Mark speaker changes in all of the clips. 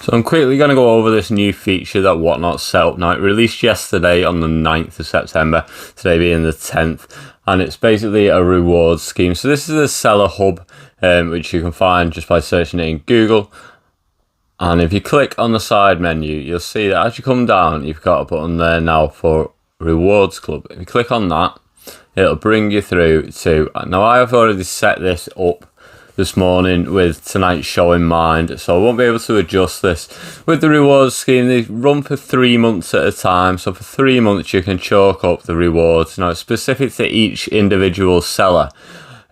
Speaker 1: So I'm quickly going to go over this new feature that Whatnot set up now. It released yesterday on the 9th of September, today being the 10th, and it's basically a reward scheme. So this is a seller hub, which you can find just by searching it in Google. And if you click on the side menu, you'll see that as you come down, you've got a button there now for Rewards Club. If you click on that, it'll bring you through to, now I have already set this up this morning with tonight's show in mind, so I won't be able to adjust this. With the rewards scheme, they run for 3 months at a time, so for 3 months you can chalk up the rewards. Now it's specific to each individual seller,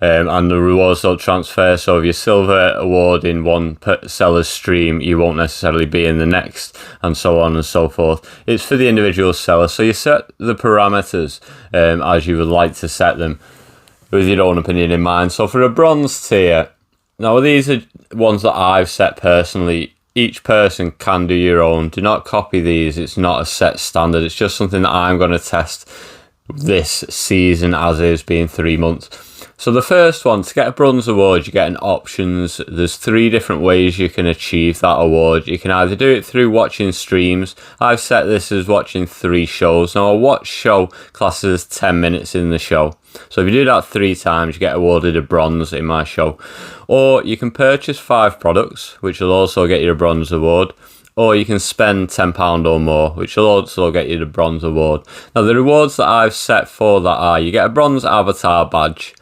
Speaker 1: and the rewards don't transfer, so if you're silver award in one seller's stream, you won't necessarily be in the next, and so on and so forth. It's for the individual seller, so you set the parameters as you would like to set them with your own opinion in mind. So for a bronze tier, now these are ones that I've set personally. Each person can do your own. Do not copy these. It's not a set standard. It's just something that I'm going to test this season as is, being 3 months. So the first one, to get a bronze award, you get an options. There's 3 different ways you can achieve that award. You can either do it through watching streams. I've set this as watching 3 shows. Now a watch show classes 10 minutes in the show. So if you do that 3 times, you get awarded a bronze in my show. Or you can purchase 5 products, which will also get you a bronze award. Or you can spend £10 or more, which will also get you the bronze award. Now the rewards that I've set for that are, you get a bronze avatar badge,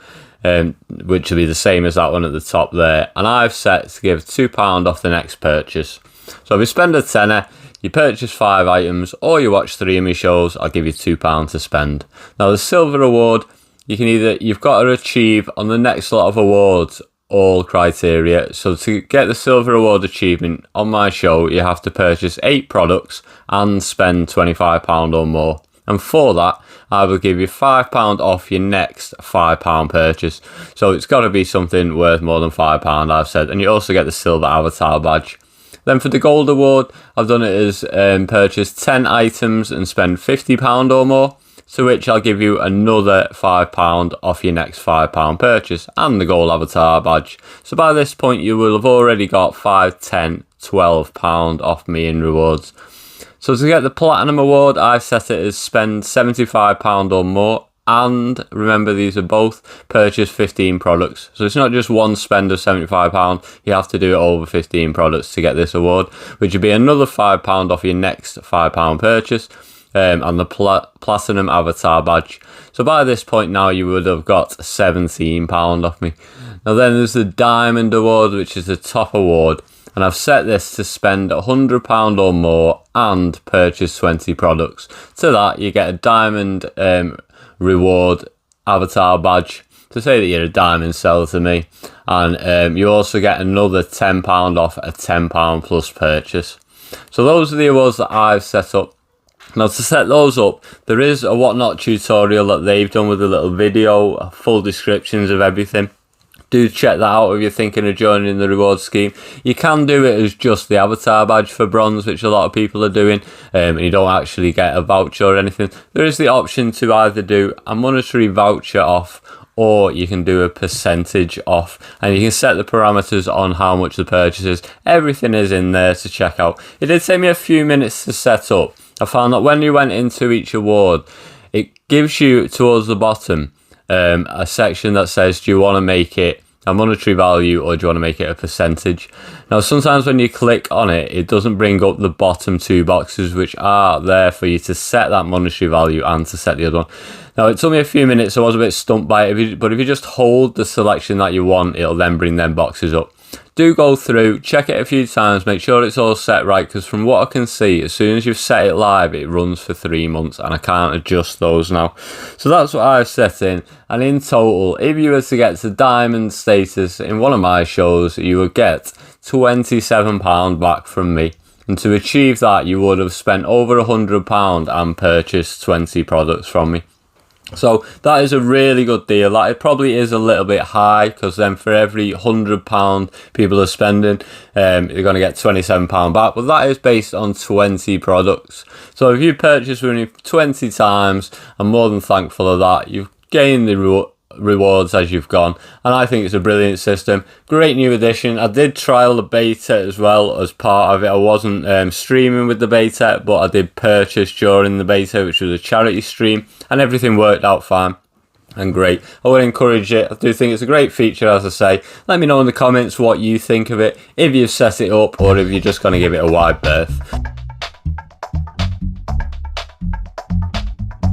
Speaker 1: which will be the same as that one at the top there. And I've set to give £2 off the next purchase. So if you spend a tenner, you purchase 5 items, or you watch 3 of my shows, I'll give you £2 to spend. Now the silver award, you've got to achieve on the next lot of awards all criteria. So to get the silver award achievement on my show, you have to purchase 8 products and spend £25 or more. And for that, I will give you £5 off your next £5 purchase. So it's got to be something worth more than £5, I've said. And you also get the silver avatar badge. Then for the gold award, I've done it as purchase 10 items and spend £50 or more, to which I'll give you another £5 off your next £5 purchase and the gold avatar badge. So by this point, you will have already got £5, £10, £12 off me in rewards. So to get the platinum award, I've set it as spend £75 or more, and remember these are both purchase 15 products. So it's not just one spend of £75, you have to do it over 15 products to get this award, which would be another £5 off your next £5 purchase, and the platinum avatar badge. So by this point now you would have got £17 off me. Now then there's the diamond award, which is the top award. And I've set this to spend £100 or more and purchase 20 products. To that, you get a diamond reward avatar badge to say that you're a diamond seller to me. And you also get another £10 off a £10 plus purchase. So those are the awards that I've set up. Now to set those up, there is a Whatnot tutorial that they've done with a little video, full descriptions of everything. Do check that out if you're thinking of joining the reward scheme. You can do it as just the avatar badge for bronze, which a lot of people are doing, and you don't actually get a voucher or anything. There is the option to either do a monetary voucher off, or you can do a percentage off, and you can set the parameters on how much the purchase is. Everything is in there to check out. It did take me a few minutes to set up. I found that when you went into each award, it gives you towards the bottom a section that says, do you want to make it a monetary value or do you want to make it a percentage? Now sometimes when you click on it, it doesn't bring up the bottom 2 boxes, which are there for you to set that monetary value and to set the other one. Now it took me a few minutes, so I was a bit stumped by it, but if you just hold the selection that you want, it'll then bring them boxes up. Do go through, check it a few times, make sure it's all set right, because from what I can see, as soon as you've set it live, it runs for 3 months, and I can't adjust those now. So that's what I've set in, and in total, if you were to get to diamond status in one of my shows, you would get £27 back from me. And to achieve that, you would have spent over £100 and purchased 20 products from me. So that is a really good deal. That it probably is a little bit high, because then for every £100 people are spending, you're going to get £27 back. But that is based on 20 products. So if you purchase only 20 times, I'm more than thankful of that. You've gained the rewards as you've gone, and I think it's a brilliant system. Great new addition. I did trial the beta as well as part of it. I wasn't streaming with the beta, but I did purchase during the beta, which was a charity stream, and everything worked out fine and great. I would encourage it. I do think it's a great feature, as I say. Let me know in the comments what you think of it, if you've set it up or if you're just going to give it a wide berth.